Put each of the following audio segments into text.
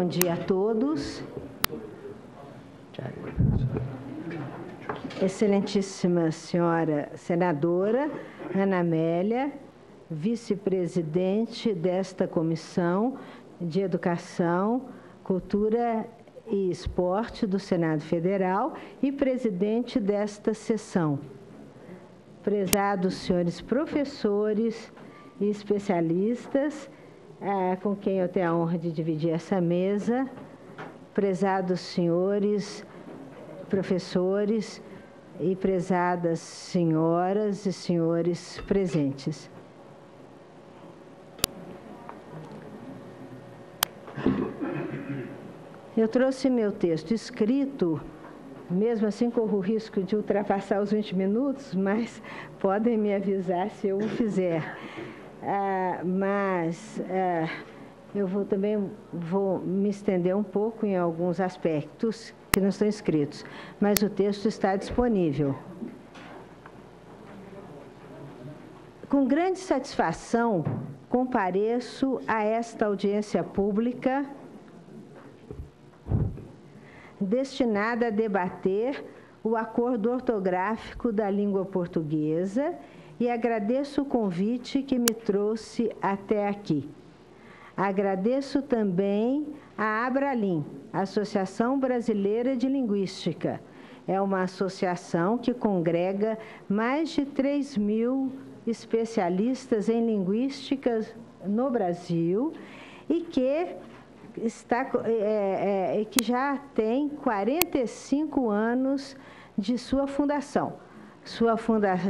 bom dia a todos. Excelentíssima senhora senadora Ana Amélia, vice-presidente desta Comissão de Educação, Cultura e Esporte do Senado Federal e presidente desta sessão. Prezados senhores professores e especialistas, com quem eu tenho a honra de dividir essa mesa, prezados senhores professores e prezadas senhoras e senhores presentes. Eu trouxe meu texto escrito, mesmo assim corro o risco de ultrapassar os 20 minutos, mas podem me avisar se eu o fizer. Eu também vou me estender um pouco em alguns aspectos que não estão escritos, mas o texto está disponível. Com grande satisfação, compareço a esta audiência pública destinada a debater o acordo ortográfico da língua portuguesa e agradeço o convite que me trouxe até aqui. Agradeço também a Abralim, Associação Brasileira de Linguística. É uma associação que congrega mais de 3.000 especialistas em linguística no Brasil e que que já tem 45 anos de sua fundação.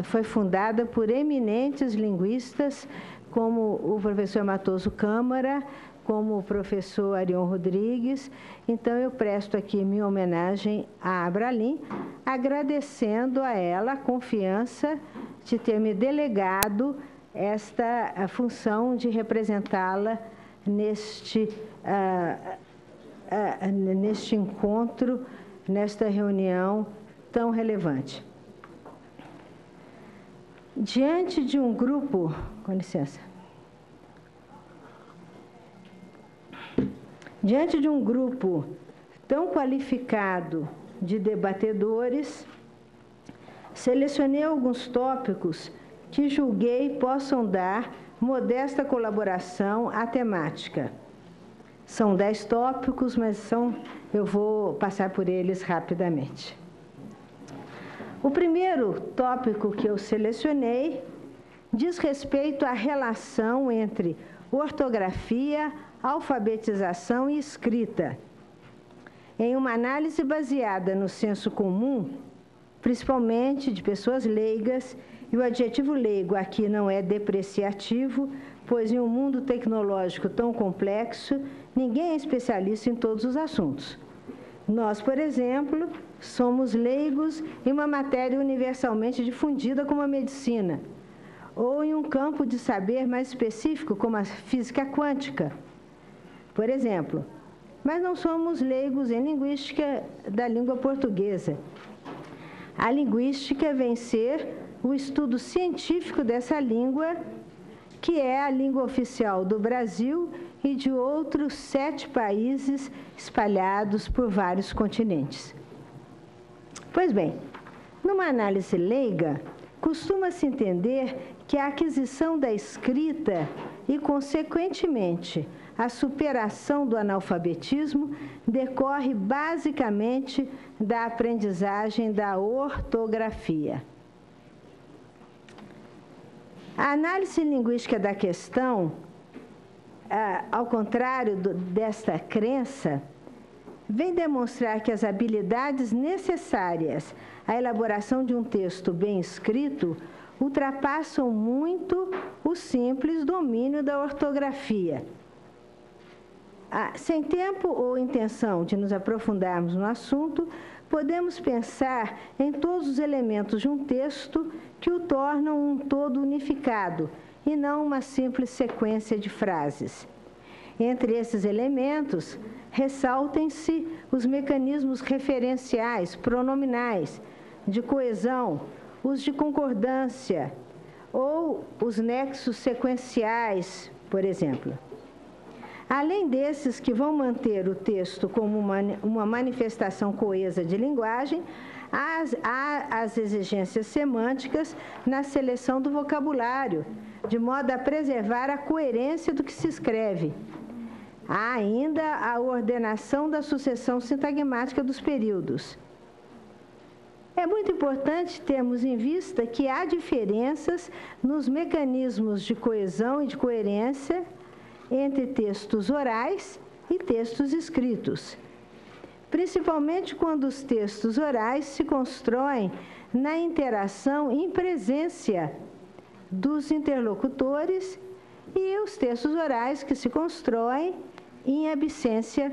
Foi fundada por eminentes linguistas, como o professor Matoso Câmara, como o professor Arion Rodrigues. Então, eu presto aqui minha homenagem à Abralim, agradecendo a ela a confiança de ter me delegado esta função de representá-la neste encontro, nesta reunião tão relevante. Diante de um grupo, com licença, diante de um grupo tão qualificado de debatedores, selecionei alguns tópicos que julguei possam dar modesta colaboração à temática. São 10 tópicos, mas eu vou passar por eles rapidamente. O primeiro tópico que eu selecionei diz respeito à relação entre ortografia, alfabetização e escrita. Em uma análise baseada no senso comum, principalmente de pessoas leigas, e o adjetivo leigo aqui não é depreciativo, pois em um mundo tecnológico tão complexo, ninguém é especialista em todos os assuntos. Nós, por exemplo, somos leigos em uma matéria universalmente difundida como a medicina, ou em um campo de saber mais específico, como a física quântica, por exemplo. Mas não somos leigos em linguística da língua portuguesa. A linguística vem ser o estudo científico dessa língua, que é a língua oficial do Brasil e de outros 7 países espalhados por vários continentes. Pois bem, numa análise leiga, costuma-se entender que a aquisição da escrita e, consequentemente, a superação do analfabetismo decorre basicamente da aprendizagem da ortografia. A análise linguística da questão, ao contrário desta crença, vem demonstrar que as habilidades necessárias à elaboração de um texto bem escrito ultrapassam muito o simples domínio da ortografia. Sem tempo ou intenção de nos aprofundarmos no assunto, podemos pensar em todos os elementos de um texto que o tornam um todo unificado, e não uma simples sequência de frases. Entre esses elementos, ressaltem-se os mecanismos referenciais, pronominais, de coesão, os de concordância, ou os nexos sequenciais, por exemplo. Além desses que vão manter o texto como uma manifestação coesa de linguagem, há as exigências semânticas na seleção do vocabulário, de modo a preservar a coerência do que se escreve. Há ainda a ordenação da sucessão sintagmática dos períodos. É muito importante termos em vista que há diferenças nos mecanismos de coesão e de coerência entre textos orais e textos escritos, principalmente quando os textos orais se constroem na interação em presença dos interlocutores e os textos orais que se constroem em absência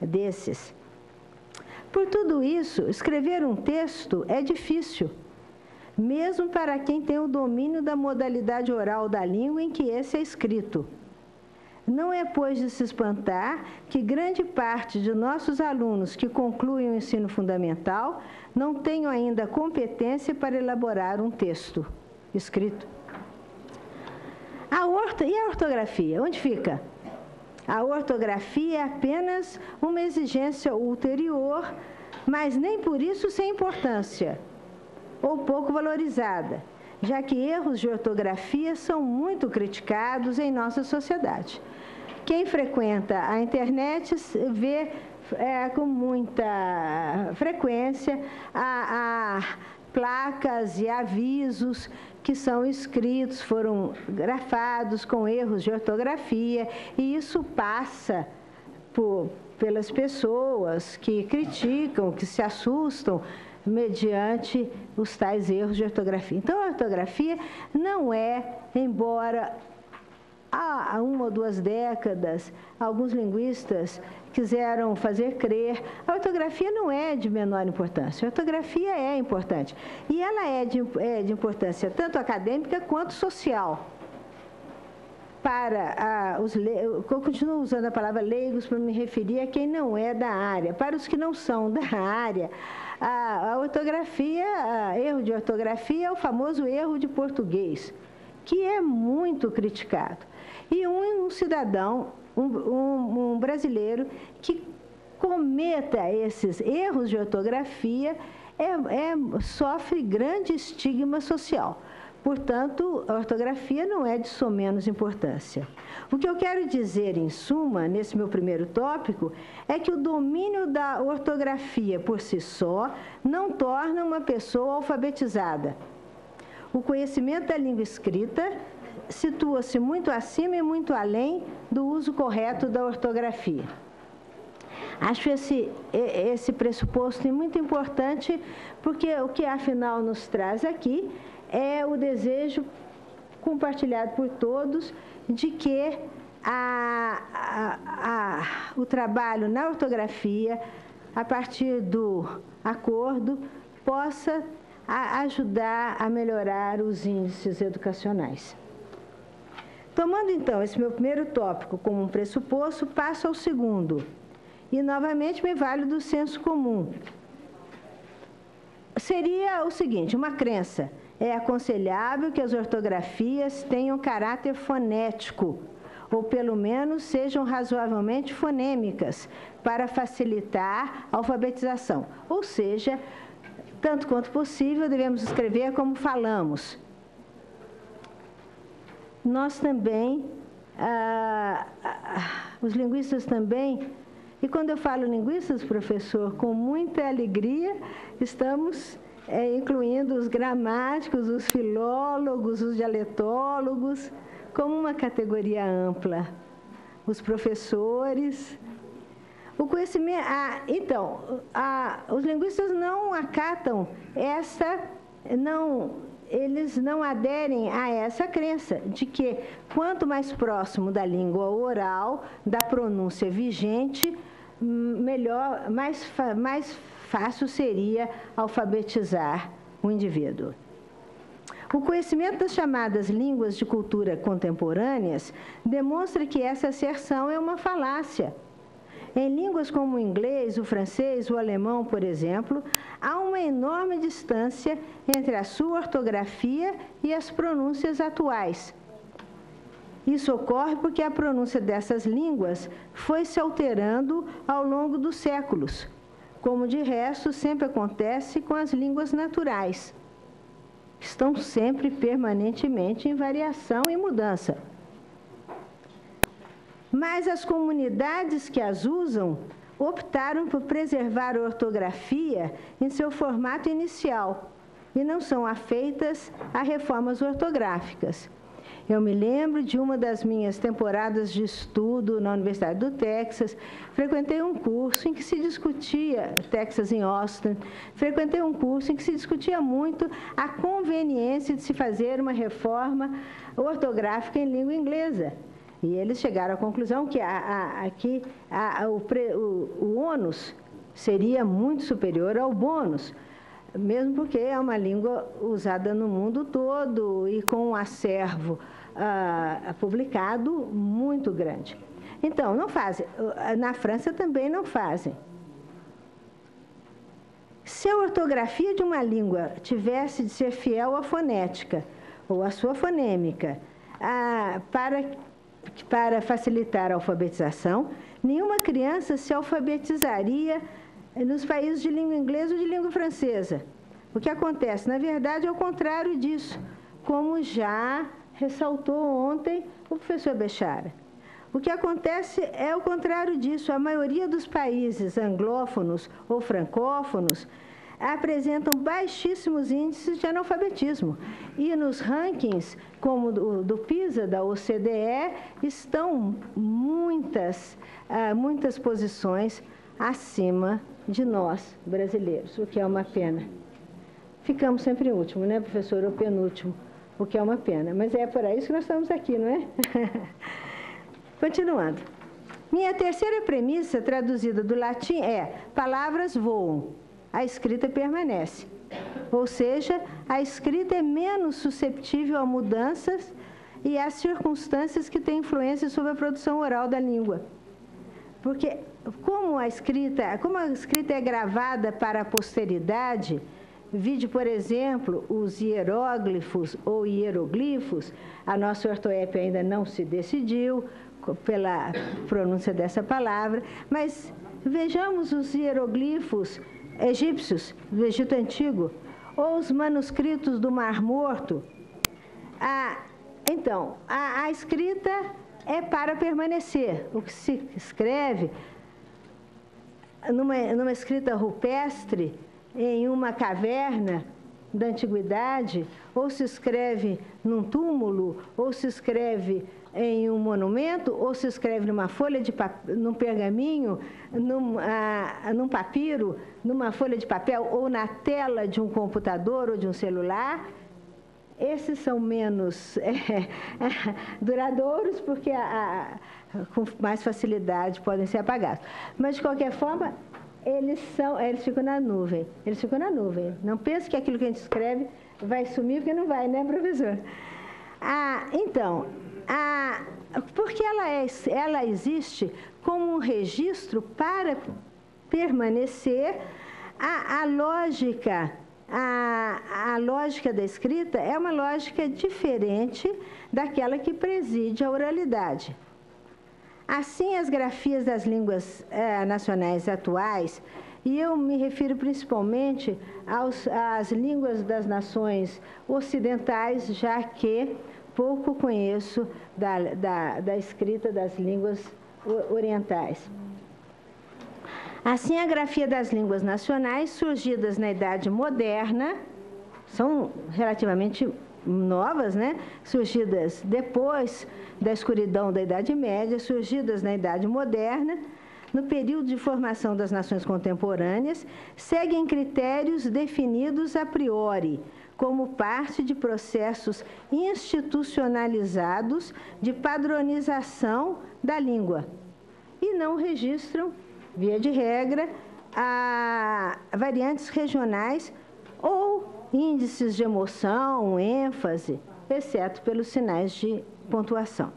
desses. Por tudo isso, escrever um texto é difícil, mesmo para quem tem o domínio da modalidade oral da língua em que esse é escrito. Não é, pois, de se espantar que grande parte de nossos alunos que concluem o ensino fundamental não tenham ainda competência para elaborar um texto escrito. E a ortografia? Onde fica? A ortografia é apenas uma exigência ulterior, mas nem por isso sem importância, ou pouco valorizada, já que erros de ortografia são muito criticados em nossa sociedade. Quem frequenta a internet vê com muita frequência a placas e avisos que são escritos, foram grafados com erros de ortografia, e isso passa pelas pessoas que criticam, que se assustam mediante os tais erros de ortografia. Então, a ortografia não é, embora há 1 ou 2 décadas, alguns linguistas quiseram fazer crer, a ortografia não é de menor importância. A ortografia é importante. E ela é de importância tanto acadêmica quanto social. Eu continuo usando a palavra leigos para me referir a quem não é da área. Para os que não são da área, a ortografia, erro de ortografia é o famoso erro de português, que é muito criticado. E um cidadão, um brasileiro que cometa esses erros de ortografia sofre grande estigma social. Portanto, a ortografia não é de somenos importância. O que eu quero dizer, em suma, nesse meu primeiro tópico, é que o domínio da ortografia por si só não torna uma pessoa alfabetizada. O conhecimento da língua escrita situa-se muito acima e muito além do uso correto da ortografia. Acho esse pressuposto muito importante, porque o que afinal nos traz aqui é o desejo compartilhado por todos de que o trabalho na ortografia, a partir do acordo, possa ajudar a melhorar os índices educacionais. Tomando, então, esse meu primeiro tópico como um pressuposto, passo ao segundo. E, novamente, me valho do senso comum. Seria o seguinte, uma crença. É aconselhável que as ortografias tenham caráter fonético, ou pelo menos sejam razoavelmente fonêmicas, para facilitar a alfabetização. Ou seja, tanto quanto possível, devemos escrever como falamos. Nós também, os linguistas também, e quando eu falo linguistas, professor, com muita alegria, estamos incluindo os gramáticos, os filólogos, os dialetólogos, como uma categoria ampla. Os professores. O conhecimento. Os linguistas não acatam eles não aderem a essa crença de que quanto mais próximo da língua oral, da pronúncia vigente, melhor, mais fácil seria alfabetizar o indivíduo. O conhecimento das chamadas línguas de cultura contemporâneas demonstra que essa asserção é uma falácia. Em línguas como o inglês, o francês, o alemão, por exemplo, há uma enorme distância entre a sua ortografia e as pronúncias atuais. Isso ocorre porque a pronúncia dessas línguas foi se alterando ao longo dos séculos, como de resto sempre acontece com as línguas naturais. Estão sempre permanentemente em variação e mudança. Mas as comunidades que as usam optaram por preservar a ortografia em seu formato inicial e não são afeitas a reformas ortográficas. Eu me lembro de uma das minhas temporadas de estudo na Universidade do Texas, frequentei um curso em que se discutia, Texas em Austin, frequentei um curso em que se discutia muito a conveniência de se fazer uma reforma ortográfica em língua inglesa. E eles chegaram à conclusão que o ônus seria muito superior ao bônus, mesmo porque é uma língua usada no mundo todo e com um acervo publicado muito grande. Então, não fazem. Na França também não fazem. Se a ortografia de uma língua tivesse de ser fiel à fonética ou à sua fonêmica, para facilitar a alfabetização, nenhuma criança se alfabetizaria nos países de língua inglesa ou de língua francesa. O que acontece, na verdade, é o contrário disso, como já ressaltou ontem o professor Bechara. O que acontece é o contrário disso. A maioria dos países anglófonos ou francófonos apresentam baixíssimos índices de analfabetismo. E nos rankings, como do PISA, da OCDE, estão muitas posições acima de nós, brasileiros, o que é uma pena. Ficamos sempre em último, né, professor? Ou penúltimo, o que é uma pena. Mas é por isso que nós estamos aqui, não é? Continuando. Minha terceira premissa, traduzida do latim, é: palavras voam, a escrita permanece. Ou seja, a escrita é menos susceptível a mudanças e às circunstâncias que têm influência sobre a produção oral da língua. Porque como a escrita é gravada para a posteridade, vide, por exemplo, os hieróglifos ou hieroglifos, a nossa ortoep ainda não se decidiu pela pronúncia dessa palavra, mas vejamos os hieroglifos egípcios do Egito Antigo, ou os manuscritos do Mar Morto. Então, a escrita é para permanecer. O que se escreve numa escrita rupestre, em uma caverna da antiguidade, ou se escreve num túmulo, ou se escreve em um monumento, ou se escreve numa folha de num pergaminho, num papiro, numa folha de papel, ou na tela de um computador ou de um celular, esses são menos duradouros, porque com mais facilidade podem ser apagados. Mas, de qualquer forma, eles ficam na nuvem. Eles ficam na nuvem. Não pense que aquilo que a gente escreve vai sumir, porque não vai, né, professor? Então, porque ela existe como um registro para permanecer. A lógica da escrita é uma lógica diferente daquela que preside a oralidade. Assim, as grafias das línguas nacionais atuais, e eu me refiro principalmente às línguas das nações ocidentais, já que pouco conheço da escrita das línguas orientais. Assim, a grafia das línguas nacionais, surgidas na Idade Moderna, são relativamente novas, né? Surgidas depois da escuridão da Idade Média, surgidas na Idade Moderna, no período de formação das nações contemporâneas, seguem critérios definidos a priori, como parte de processos institucionalizados de padronização da língua, e não registram, via de regra, variantes regionais ou índices de emoção, ênfase, exceto pelos sinais de pontuação.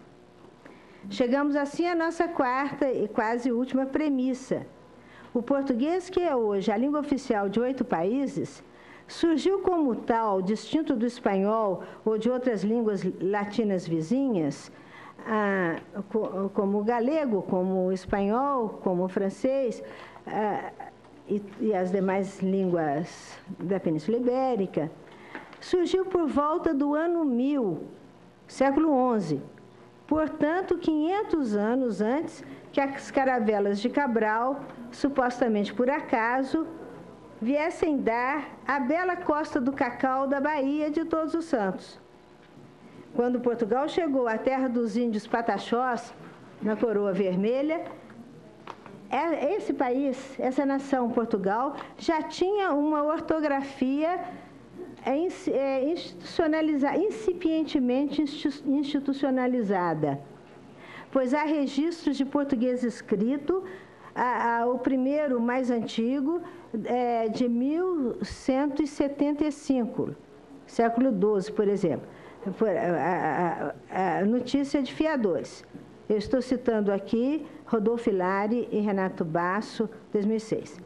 Chegamos assim à nossa quarta e quase última premissa. O português, que é hoje a língua oficial de 8 países, surgiu como tal, distinto do espanhol ou de outras línguas latinas vizinhas, como o galego, como o espanhol, como o francês, e as demais línguas da Península Ibérica, surgiu por volta do ano 1000, século XI. Portanto, 500 anos antes que as caravelas de Cabral, supostamente por acaso, viessem dar a bela costa do cacau da Bahia de Todos os Santos. Quando Portugal chegou à terra dos índios Pataxós, na Coroa Vermelha, esse país, essa nação, Portugal, já tinha uma ortografia incipientemente institucionalizada, pois há registros de português escrito, o primeiro, mais antigo, de 1175, século XII, por exemplo. A notícia de fiadores. Eu estou citando aqui Rodolfo Hilari e Renato Basso, 2006.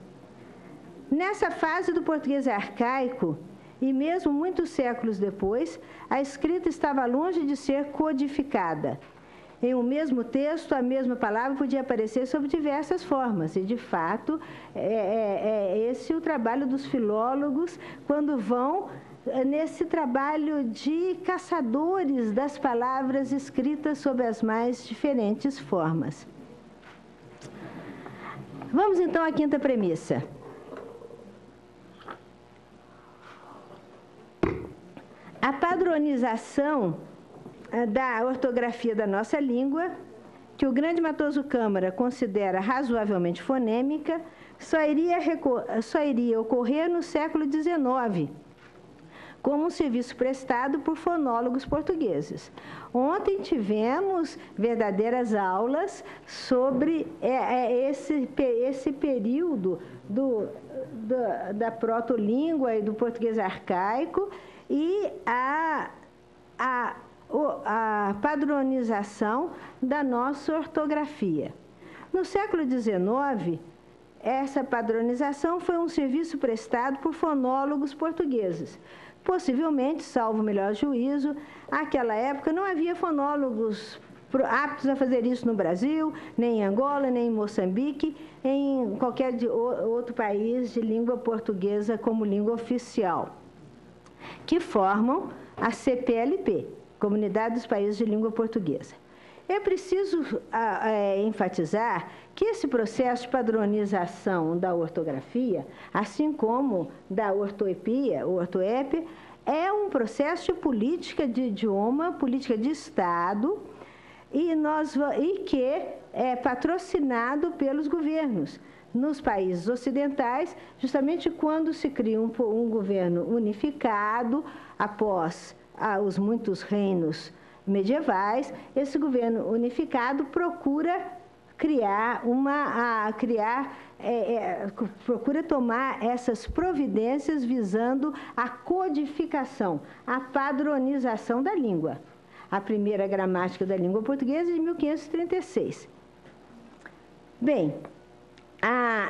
Nessa fase do português arcaico, e mesmo muitos séculos depois, a escrita estava longe de ser codificada. Em um mesmo texto, a mesma palavra podia aparecer sob diversas formas, e, de fato, esse é o trabalho dos filólogos quando vão nesse trabalho de caçadores das palavras escritas sob as mais diferentes formas. Vamos, então, à quinta premissa. A padronização da ortografia da nossa língua, que o grande Matoso Câmara considera razoavelmente fonêmica, só iria ocorrer no século XIX, como um serviço prestado por fonólogos portugueses. Ontem tivemos verdadeiras aulas sobre esse período da protolíngua e do português arcaico e a padronização da nossa ortografia. No século XIX, essa padronização foi um serviço prestado por fonólogos portugueses. Possivelmente, salvo o melhor juízo, naquela época não havia fonólogos aptos a fazer isso no Brasil, nem em Angola, nem em Moçambique, em qualquer outro país de língua portuguesa como língua oficial, que formam a CPLP, Comunidade dos Países de Língua Portuguesa. É preciso enfatizar que esse processo de padronização da ortografia, assim como da ortoepia, é um processo de política de idioma, política de Estado, e que é patrocinado pelos governos. Nos países ocidentais, justamente quando se cria um governo unificado, após os muitos reinos medievais, esse governo unificado procura procura tomar essas providências visando a codificação, a padronização da língua. A primeira gramática da língua portuguesa de 1536. Bem,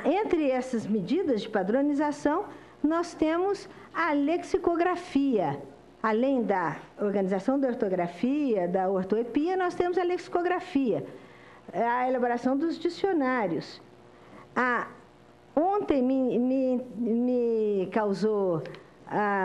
entre essas medidas de padronização, nós temos a lexicografia. Além da organização da ortografia, da ortoepia, nós temos a lexicografia, a elaboração dos dicionários. Ontem me causou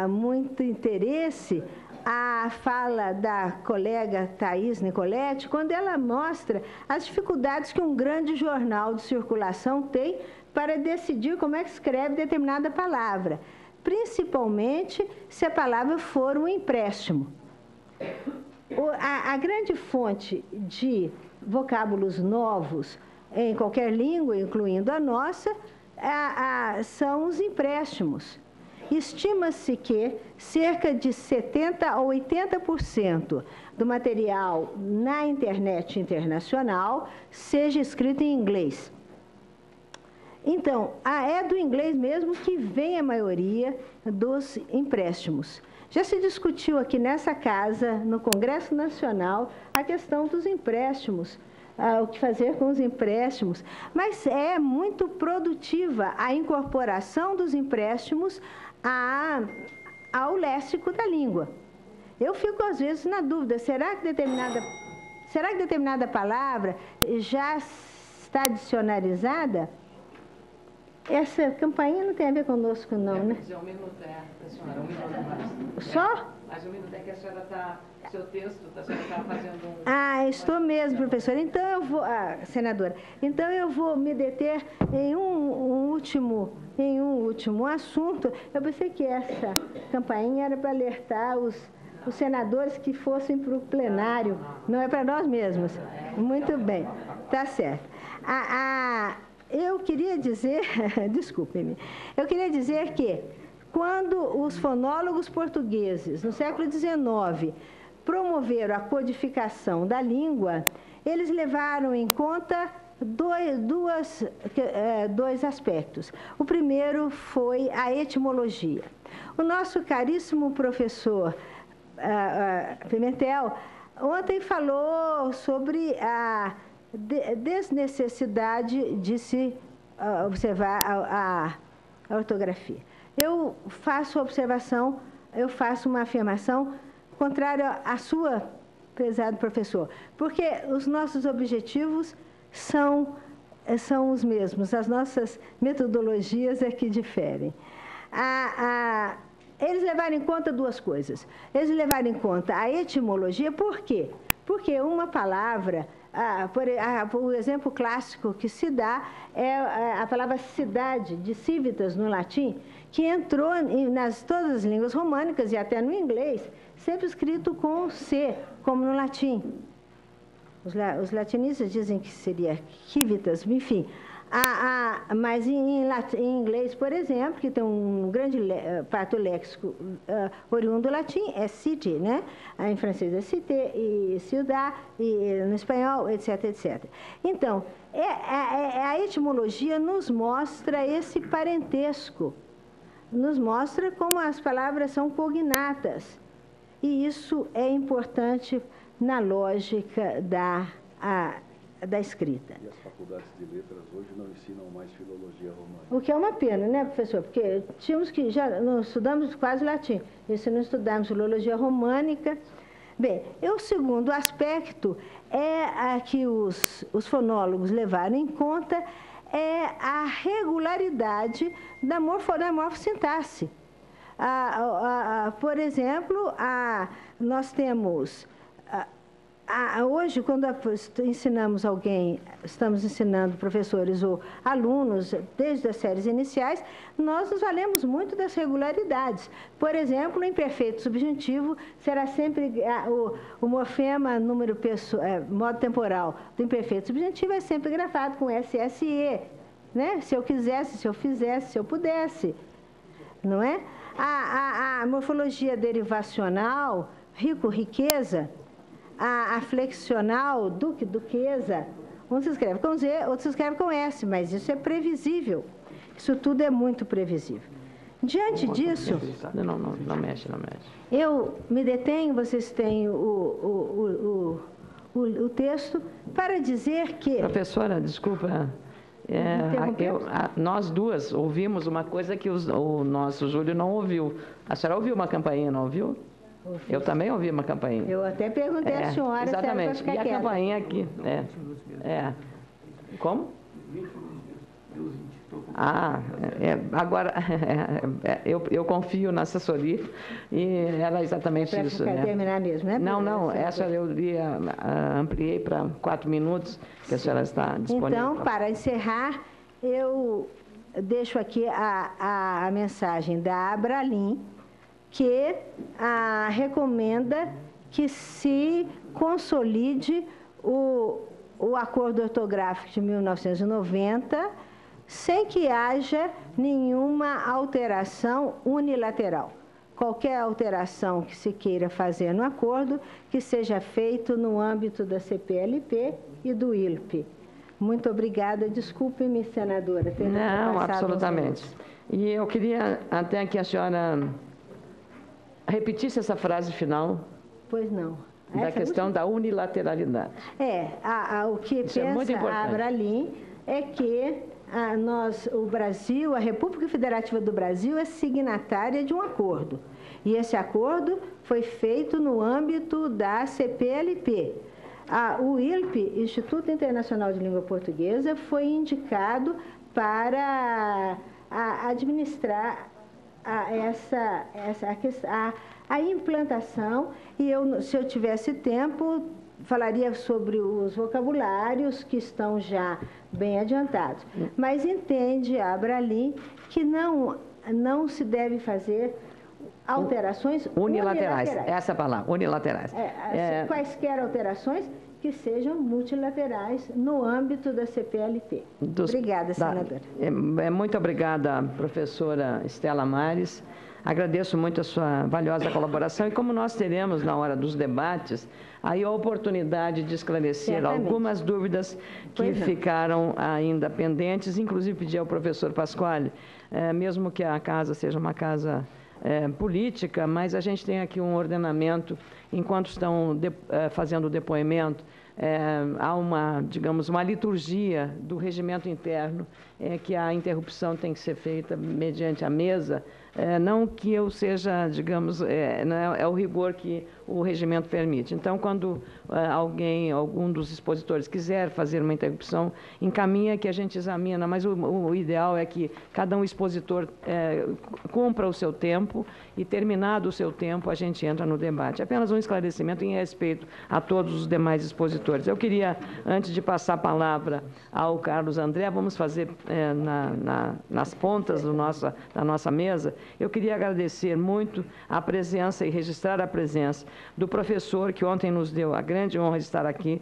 muito interesse a fala da colega Thaís Nicoletti, quando ela mostra as dificuldades que um grande jornal de circulação tem para decidir como é que escreve determinada palavra, principalmente se a palavra for um empréstimo. A grande fonte de vocábulos novos em qualquer língua, incluindo a nossa, são os empréstimos. Estima-se que cerca de 70% a 80% do material na internet internacional seja escrito em inglês. Então, é do inglês mesmo que vem a maioria dos empréstimos. Já se discutiu aqui nessa casa, no Congresso Nacional, a questão dos empréstimos, o que fazer com os empréstimos, mas é muito produtiva a incorporação dos empréstimos ao léxico da língua. Eu fico, às vezes, na dúvida, será que será que determinada palavra já está dicionarizada? Essa campainha não tem a ver conosco, não, né? Um minuto, senhora, um minuto mais. Só? Mais um minuto, que a senhora está, seu texto, a senhora está fazendo um... Ah, estou mesmo, professora. Então eu vou, senadora, então eu vou me deter em um último assunto. Eu pensei que essa campainha era para alertar os senadores que fossem para o plenário, não é para nós mesmos. Muito bem, tá certo. Eu queria dizer, desculpe-me, eu queria dizer que quando os fonólogos portugueses, no século XIX, promoveram a codificação da língua, eles levaram em conta dois aspectos. O primeiro foi a etimologia. O nosso caríssimo professor Pimentel ontem falou sobre a desnecessidade de se observar a ortografia. Eu faço observação, eu faço uma afirmação contrária à sua, prezado professor, porque os nossos objetivos são os mesmos, as nossas metodologias é que diferem. Eles levaram em conta duas coisas. Eles levaram em conta a etimologia, por quê? Porque uma palavra, o exemplo clássico que se dá é a palavra cidade, de civitas no latim, que entrou nas todas as línguas românicas e até no inglês, sempre escrito com C, como no latim. Os latinistas dizem que seria civitas, enfim. Mas em inglês, por exemplo, que tem um grande parto léxico oriundo do latim, é city, né? Em francês é cité, e ciudad, e no espanhol, etc, etc. Então, a etimologia nos mostra esse parentesco, nos mostra como as palavras são cognatas. E isso é importante na lógica da escrita. E as faculdades de letras hoje não ensinam mais filologia românica. O que é uma pena, né, professor? Porque tínhamos que, já não estudamos quase latim, e se não estudarmos filologia românica... Bem, o segundo aspecto que os fonólogos levaram em conta é a regularidade da morfossintaxe. Por exemplo, nós temos... Hoje, quando ensinamos alguém, estamos ensinando professores ou alunos, desde as séries iniciais, nós nos valemos muito das regularidades. Por exemplo, o imperfeito subjuntivo será sempre o morfema, modo temporal do imperfeito subjuntivo é sempre grafado com SSE, né? Se eu quisesse, se eu fizesse, se eu pudesse, não é? A morfologia derivacional, riqueza, a flexional, duquesa, um se escreve com Z, outro se escreve com S, mas isso é previsível. Isso tudo é muito previsível. Diante disso... Não mexe. Eu me detenho, vocês têm o texto, para dizer que... Professora, desculpa, nós duas ouvimos uma coisa que o nosso Júlio não ouviu. A senhora ouviu uma campainha, não ouviu? Eu também ouvi uma campainha. Eu até perguntei à senhora se era para ficar quieta. E a campainha aqui? Como? Agora, eu confio na assessoria e ela é exatamente isso. Para terminar mesmo, né? Não, essa eu ampliei para 4 minutos, que a senhora está disponível. Então, para encerrar, eu deixo aqui a mensagem da Abralim, que recomenda que se consolide o acordo ortográfico de 1990, sem que haja nenhuma alteração unilateral. Qualquer alteração que se queira fazer no acordo, que seja feito no âmbito da CPLP e do ILP. Muito obrigada. Desculpe-me, senadora. Não, absolutamente. E eu queria até que a senhora repetisse essa frase final. Pois não. Da questão da unilateralidade. O que pensa a Abralim é que o Brasil, a República Federativa do Brasil, é signatária de um acordo. E esse acordo foi feito no âmbito da CPLP. O ILP, Instituto Internacional de Língua Portuguesa, foi indicado para administrar a implantação, e se eu tivesse tempo, falaria sobre os vocabulários que estão já bem adiantados. Mas entende a Abralim que não se deve fazer alterações unilaterais. Essa é a palavra, unilaterais. Quaisquer alterações que sejam multilaterais no âmbito da CPLP. Obrigada, senadora. Muito obrigada, professora Estela Mares. Agradeço muito a sua valiosa colaboração e como nós teremos na hora dos debates, aí a oportunidade de esclarecer algumas dúvidas que ficaram ainda pendentes, inclusive pedir ao professor Pasquale, mesmo que a casa seja uma casa política, mas a gente tem aqui um ordenamento, enquanto estão fazendo o depoimento, há digamos, uma liturgia do regimento interno, que a interrupção tem que ser feita mediante a mesa, não que eu seja, digamos, é o rigor que o regimento permite. Então, quando algum dos expositores quiser fazer uma interrupção, encaminha que a gente examina, mas o ideal é que cada um expositor cumpra o seu tempo e, terminado o seu tempo, a gente entra no debate. Apenas um esclarecimento em respeito a todos os demais expositores. Eu queria, antes de passar a palavra ao Carlos André, vamos fazer nas pontas da nossa mesa, eu queria agradecer muito a presença e registrar a presença do professor que ontem nos deu a grande honra de estar aqui,